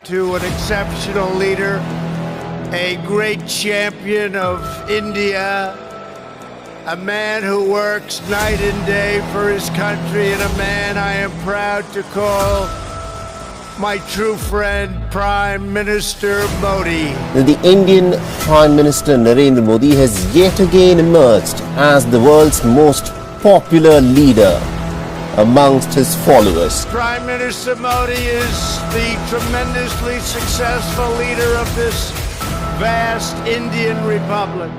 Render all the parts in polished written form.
to an exceptional leader, a great champion of India, a man who works night and day for his country, and a man I am proud to call my true friend, Prime Minister Modi. The Indian Prime Minister Narendra Modi has yet again emerged as the world's most popular leader amongst his followers. Prime Minister Modi is the tremendously successful leader of this vast Indian Republic.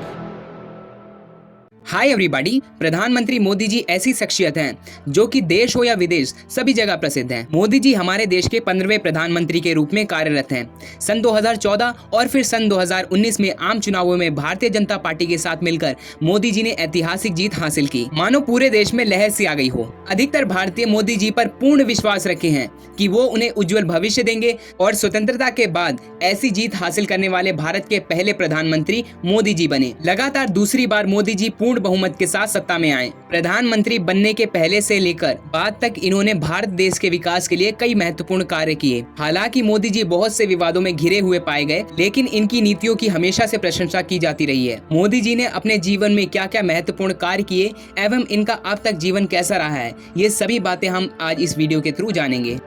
Hi everybody, प्रधानमंत्री मोदी जी ऐसी शख्सियत हैं जो कि देश हो या विदेश सभी जगह प्रसिद्ध हैं। मोदी जी हमारे देश के 15वें प्रधानमंत्री के रूप में कार्यरत हैं। सन 2014 और फिर सन 2019 में आम चुनावों में भारतीय जनता पार्टी के साथ मिलकर मोदी जी ने ऐतिहासिक जीत हासिल की, मानो पूरे देश में लहर सी आ गई हो। अधिकतर भारतीय मोदी जी पर पूर्ण विश्वास रखे हैं कि वो उन्हें उज्जवल भविष्य देंगे और स्वतंत्रता के बाद ऐसी जीत हासिल करने वाले भारत के पहले प्रधानमंत्री मोदी जी बने। लगातार दूसरी बार मोदी जी पूर्ण बहुमत के साथ सत्ता में आए। प्रधानमंत्री बनने के पहले से लेकर बाद तक इन्होंने भारत देश के विकास के लिए कई महत्वपूर्ण कार्य किए। हालांकि मोदी जी बहुत से विवादों में घिरे हुए पाए गए, लेकिन इनकी नीतियों की हमेशा से प्रशंसा की जाती रही है। मोदी जी ने अपने जीवन में क्या क्या महत्वपूर्ण कार्य किए एवं इनका अब तक जीवन कैसा रहा है, ये सभी बातें हम आज इस वीडियो के थ्रू जानेंगे।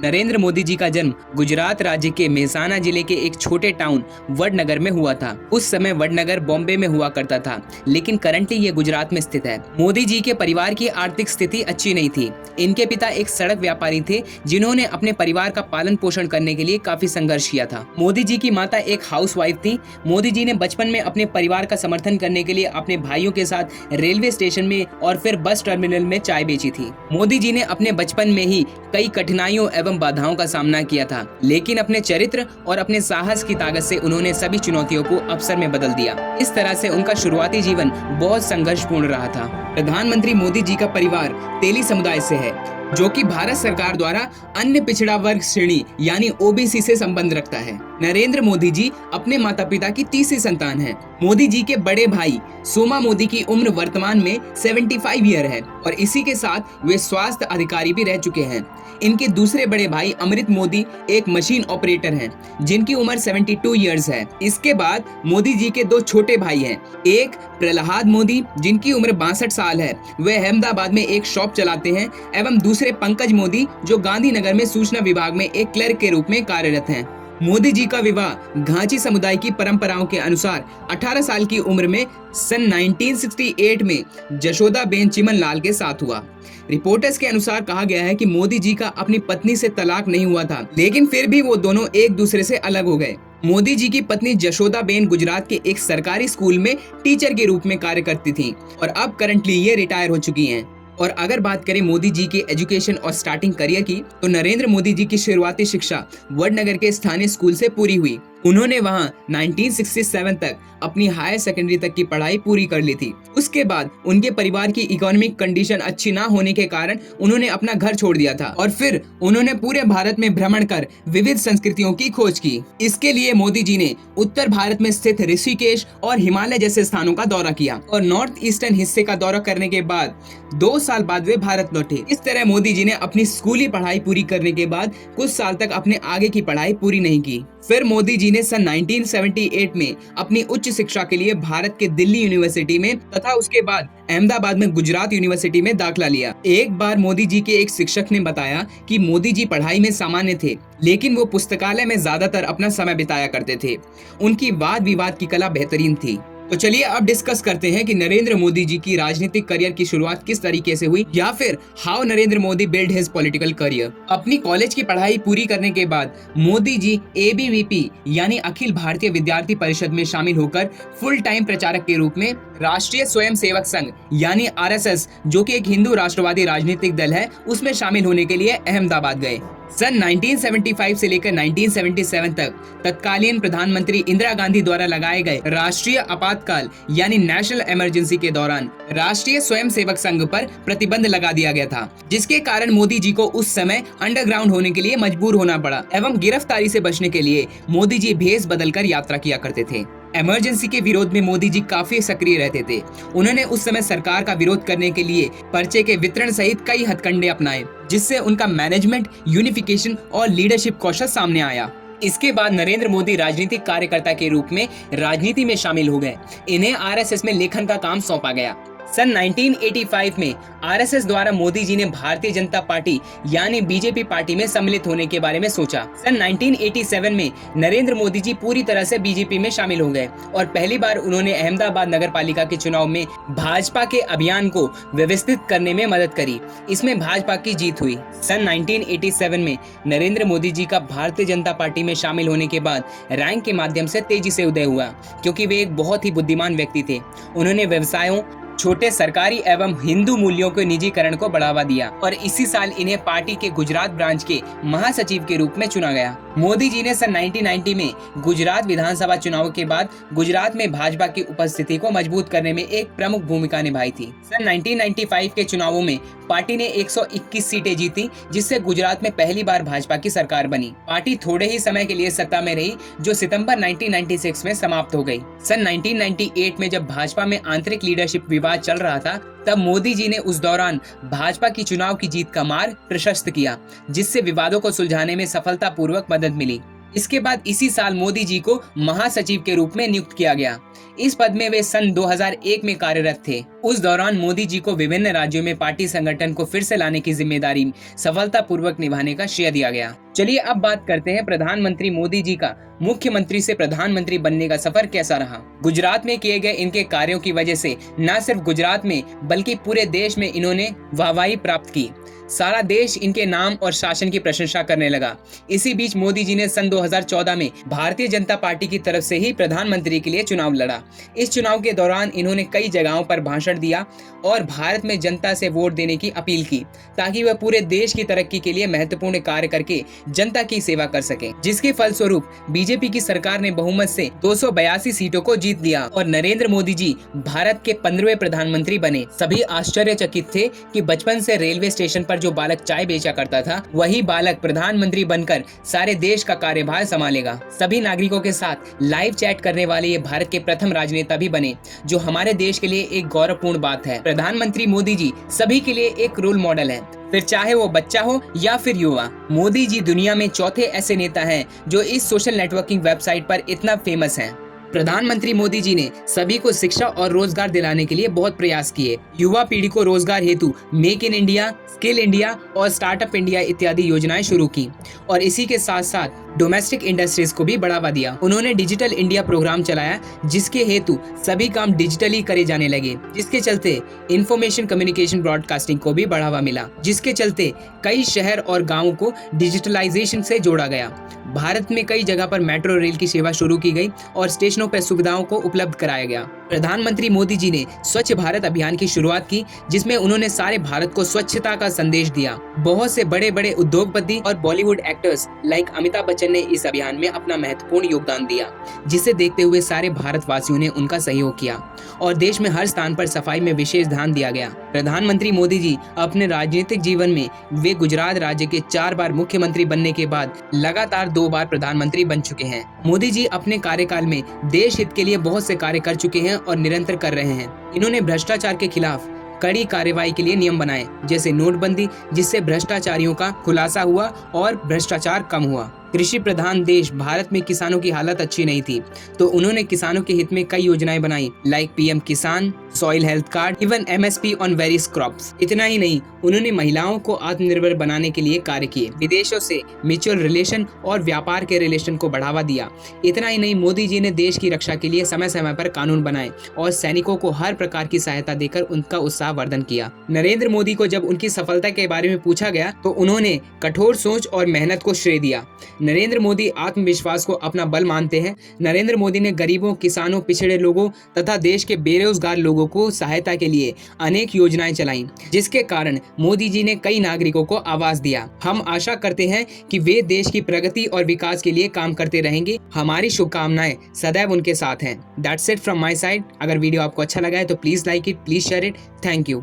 नरेंद्र मोदी जी का जन्म गुजरात राज्य के मेहसाना जिले के एक छोटे टाउन वडनगर में हुआ था। उस समय वडनगर बॉम्बे में हुआ करता था, लेकिन करंटली ये गुजरात में स्थित है। मोदी जी के परिवार की आर्थिक स्थिति अच्छी नहीं थी। इनके पिता एक सड़क व्यापारी थे जिन्होंने अपने परिवार का पालन पोषण करने के लिए काफी संघर्ष किया था। मोदी जी की माता एक हाउसवाइफ थी। मोदी जी ने बचपन में अपने परिवार का समर्थन करने के लिए अपने भाइयों के साथ रेलवे स्टेशन में और फिर बस टर्मिनल में चाय बेची थी। मोदी जी ने अपने बचपन में ही कई कठिनाइयों एवं बाधाओं का सामना किया था, लेकिन अपने चरित्र और अपने साहस की ताकत से उन्होंने सभी चुनौतियों को अवसर में बदल दिया। इस तरह से उनका शुरुआती जीवन बहुत संघर्षपूर्ण रहा था। प्रधानमंत्री मोदी जी का परिवार तेली समुदाय से है, जो कि भारत सरकार द्वारा अन्य पिछड़ा वर्ग श्रेणी यानी ओबीसी से संबंध रखता है। नरेंद्र मोदी जी अपने माता पिता की तीसरी संतान हैं। मोदी जी के बड़े भाई सोमा मोदी की उम्र वर्तमान में 75 ईयर है और इसी के साथ वे स्वास्थ्य अधिकारी भी रह चुके हैं। इनके दूसरे बड़े भाई अमृत मोदी एक मशीन ऑपरेटर हैं, जिनकी उम्र 72 ईयर्स है। इसके बाद मोदी जी के दो छोटे भाई हैं, एक प्रहलाद मोदी जिनकी उम्र 62 साल है, वे अहमदाबाद में एक शॉप चलाते हैं, एवं दूसरे पंकज मोदी जो गांधीनगर में सूचना विभाग में एक क्लर्क के रूप में कार्यरत हैं। मोदी जी का विवाह घांची समुदाय की परंपराओं के अनुसार 18 साल की उम्र में सन 1968 में जशोदाबेन चिमनलाल के साथ हुआ। रिपोर्टर्स के अनुसार कहा गया है कि मोदी जी का अपनी पत्नी से तलाक नहीं हुआ था, लेकिन फिर भी वो दोनों एक दूसरे से अलग हो गए। मोदी जी की पत्नी जशोदाबेन गुजरात के एक सरकारी स्कूल में टीचर के रूप में कार्य करती थी और अब करंटली ये रिटायर हो चुकी हैं। और अगर बात करें मोदी जी के एजुकेशन और स्टार्टिंग करियर की, तो नरेंद्र मोदी जी की शुरुआती शिक्षा वडनगर के स्थानीय स्कूल से पूरी हुई। उन्होंने वहां 1967 तक अपनी हायर सेकेंडरी तक की पढ़ाई पूरी कर ली थी। उसके बाद उनके परिवार की इकोनॉमिक कंडीशन अच्छी ना होने के कारण उन्होंने अपना घर छोड़ दिया था और फिर उन्होंने पूरे भारत में भ्रमण कर विविध संस्कृतियों की खोज की। इसके लिए मोदी जी ने उत्तर भारत में स्थित ऋषिकेश और हिमालय जैसे स्थानों का दौरा किया और नॉर्थ ईस्टर्न हिस्से का दौरा करने के बाद 2 साल बाद वे भारत लौटे। इस तरह मोदी जी ने अपनी स्कूली पढ़ाई पूरी करने के बाद कुछ साल तक अपने आगे की पढ़ाई पूरी नहीं की। फिर मोदी जी ने सन 1978 में अपनी उच्च शिक्षा के लिए भारत के दिल्ली यूनिवर्सिटी में तथा उसके बाद अहमदाबाद में गुजरात यूनिवर्सिटी में दाखिला लिया। एक बार मोदी जी के एक शिक्षक ने बताया कि मोदी जी पढ़ाई में सामान्य थे, लेकिन वो पुस्तकालय में ज्यादातर अपना समय बिताया करते थे। उनकी वाद विवाद की कला बेहतरीन थी। तो चलिए अब डिस्कस करते हैं कि नरेंद्र मोदी जी की राजनीतिक करियर की शुरुआत किस तरीके से हुई, या फिर how Narendra Modi build his political career. अपनी कॉलेज की पढ़ाई पूरी करने के बाद मोदी जी ABVP यानी अखिल भारतीय विद्यार्थी परिषद में शामिल होकर फुल टाइम प्रचारक के रूप में राष्ट्रीय स्वयं सेवक संघ यानी RSS, जो कि एक हिंदू राष्ट्रवादी राजनीतिक दल है, उसमें शामिल होने के लिए अहमदाबाद गए। सन 1975 से लेकर 1977 तक तत्कालीन प्रधानमंत्री इंदिरा गांधी द्वारा लगाए गए राष्ट्रीय आपातकाल यानी नेशनल इमरजेंसी के दौरान राष्ट्रीय स्वयंसेवक संघ पर प्रतिबंध लगा दिया गया था, जिसके कारण मोदी जी को उस समय अंडरग्राउंड होने के लिए मजबूर होना पड़ा एवं गिरफ्तारी से बचने के लिए मोदी जी भेष बदलकर यात्रा किया करते थे। इमरजेंसी के विरोध में मोदी जी काफी सक्रिय रहते थे। उन्होंने उस समय सरकार का विरोध करने के लिए पर्चे के वितरण सहित कई हथकंडे अपनाए, जिससे उनका मैनेजमेंट, यूनिफिकेशन और लीडरशिप कौशल सामने आया। इसके बाद नरेंद्र मोदी राजनीतिक कार्यकर्ता के रूप में राजनीति में शामिल हो गए। इन्हें आरएसएस में लेखन का काम सौंपा गया। सन 1985 में आरएसएस द्वारा मोदी जी ने भारतीय जनता पार्टी यानी बीजेपी पार्टी में सम्मिलित होने के बारे में सोचा। सन 1987 में नरेंद्र मोदी जी पूरी तरह से बीजेपी में शामिल हो गए और पहली बार उन्होंने अहमदाबाद नगर पालिका के चुनाव में भाजपा के अभियान को व्यवस्थित करने में मदद करी। इसमें भाजपा की जीत हुई। सन 1987 में नरेंद्र मोदी जी का भारतीय जनता पार्टी में शामिल होने के बाद रैंक के माध्यम से तेजी से उदय हुआ, क्योंकि वे एक बहुत ही बुद्धिमान व्यक्ति थे। उन्होंने व्यवसायों, छोटे सरकारी एवं हिंदू मूल्यों के निजीकरण को बढ़ावा दिया और इसी साल इन्हें पार्टी के गुजरात ब्रांच के महासचिव के रूप में चुना गया। मोदी जी ने सन 1990 में गुजरात विधानसभा चुनाव के बाद गुजरात में भाजपा की उपस्थिति को मजबूत करने में एक प्रमुख भूमिका निभाई थी। सन 1995 के चुनावों में पार्टी ने 121 सीटें जीती, जिससे गुजरात में पहली बार भाजपा की सरकार बनी। पार्टी थोड़े ही समय के लिए सत्ता में रही, जो सितंबर 1996 में समाप्त हो गई। सन 1998 में जब भाजपा में आंतरिक लीडरशिप विवाद चल रहा था, तब मोदी जी ने उस दौरान भाजपा की चुनाव की जीत का मार्ग प्रशस्त किया, जिससे विवादों को सुलझाने में सफलतापूर्वक मदद मिली। इसके बाद इसी साल मोदी जी को महासचिव के रूप में नियुक्त किया गया। इस पद में वे सन 2001 में कार्यरत थे। उस दौरान मोदी जी को विभिन्न राज्यों में पार्टी संगठन को फिर से लाने की जिम्मेदारी सफलतापूर्वक निभाने का श्रेय दिया गया। चलिए अब बात करते हैं प्रधानमंत्री मोदी जी का मुख्यमंत्री से प्रधानमंत्री बनने का सफर कैसा रहा। गुजरात में किए गए इनके कार्यों की वजह से न सिर्फ गुजरात में बल्कि पूरे देश में इन्होंने वाहवाही प्राप्त की। सारा देश इनके नाम और शासन की प्रशंसा करने लगा। इसी बीच मोदी जी ने सन 2014 में भारतीय जनता पार्टी की तरफ से ही प्रधानमंत्री के लिए चुनाव लड़ा। इस चुनाव के दौरान इन्होंने कई जगहों पर भाषण दिया और भारत में जनता से वोट देने की अपील की, ताकि वह पूरे देश की तरक्की के लिए महत्वपूर्ण कार्य करके जनता की सेवा कर सके। जिसके फलस्वरूप बीजेपी की सरकार ने बहुमत से 282 सीटों को जीत लिया और नरेंद्र मोदी जी भारत के 15वें प्रधानमंत्री बने। सभी आश्चर्यचकित थे कि बचपन से रेलवे स्टेशन पर जो बालक चाय बेचा करता था, वही बालक प्रधानमंत्री बनकर सारे देश का कार्यभार संभालेगा। सभी नागरिकों के साथ लाइव चैट करने वाले ये भारत के प्रथम राजनेता भी बने, जो हमारे देश के लिए एक गौरवपूर्ण बात है। प्रधानमंत्री मोदी जी सभी के लिए एक रोल मॉडल हैं, फिर चाहे वो बच्चा हो या फिर युवा। मोदी जी दुनिया में चौथे ऐसे नेता हैं जो इस सोशल नेटवर्किंग वेबसाइट पर इतना फेमस हैं। प्रधानमंत्री मोदी जी ने सभी को शिक्षा और रोजगार दिलाने के लिए बहुत प्रयास किए। युवा पीढ़ी को रोजगार हेतु make in India, skill India और स्टार्टअप इंडिया इत्यादि योजनाएं शुरू की और इसी के साथ साथ डोमेस्टिक इंडस्ट्रीज को भी बढ़ावा दिया। उन्होंने डिजिटल इंडिया प्रोग्राम चलाया, जिसके हेतु सभी काम डिजिटली करे जाने लगे, जिसके चलते इंफॉर्मेशन कम्युनिकेशन ब्रॉडकास्टिंग को भी बढ़ावा मिला, जिसके चलते कई शहर और गाँवों को डिजिटलाइजेशन से जोड़ा गया। भारत में कई जगह पर मेट्रो रेल की सेवा शुरू की गई और स्टेशनों पर सुविधाओं को उपलब्ध कराया गया। प्रधानमंत्री मोदी जी ने स्वच्छ भारत अभियान की शुरुआत की, जिसमें उन्होंने सारे भारत को स्वच्छता का संदेश दिया। बहुत से बड़े बड़े उद्योगपति और बॉलीवुड एक्टर्स लाइक अमिताभ बच्चन ने इस अभियान में अपना महत्वपूर्ण योगदान दिया, जिसे देखते हुए सारे भारतवासियों ने उनका सहयोग किया और देश में हर स्थान पर सफाई में विशेष ध्यान दिया गया। प्रधानमंत्री मोदी जी अपने राजनीतिक जीवन में वे गुजरात राज्य के 4 बार मुख्यमंत्री बनने के बाद लगातार 2 बार प्रधानमंत्री बन चुके हैं। मोदी जी अपने कार्यकाल में देश हित के लिए बहुत से कार्य कर चुके हैं और निरंतर कर रहे हैं। इन्होंने भ्रष्टाचार के खिलाफ कड़ी कार्रवाई के लिए नियम बनाए, जैसे नोटबंदी, जिससे भ्रष्टाचारियों का खुलासा हुआ और भ्रष्टाचार कम हुआ। कृषि प्रधान देश भारत में किसानों की हालत अच्छी नहीं थी, तो उन्होंने किसानों के हित में कई योजनाएं बनाई, लाइक पीएम किसान, soil health card, even MSP on various crops. इतना ही नहीं, उन्होंने महिलाओं को आत्मनिर्भर बनाने के लिए कार्य किए, विदेशों से म्यूचुअल रिलेशन और व्यापार के रिलेशन को बढ़ावा दिया। इतना ही नहीं, मोदी जी ने देश की रक्षा के लिए समय समय पर कानून बनाए और सैनिकों को हर प्रकार की सहायता देकर उनका उत्साहवर्धन किया। नरेंद्र मोदी को जब उनकी सफलता के बारे में पूछा गया, तो उन्होंने कठोर सोच और मेहनत को श्रेय दिया। नरेंद्र मोदी आत्मविश्वास को अपना बल मानते हैं। नरेंद्र मोदी ने गरीबों, किसानों, पिछड़े लोगों तथा देश के बेरोजगार लोगों को सहायता के लिए अनेक योजनाएं चलाईं, जिसके कारण मोदी जी ने कई नागरिकों को आवाज दिया। हम आशा करते हैं कि वे देश की प्रगति और विकास के लिए काम करते रहेंगे। हमारी शुभकामनाएं सदैव उनके साथ हैं। That's it from my side. अगर वीडियो आपको अच्छा लगा है तो please like it, please share it. Thank you.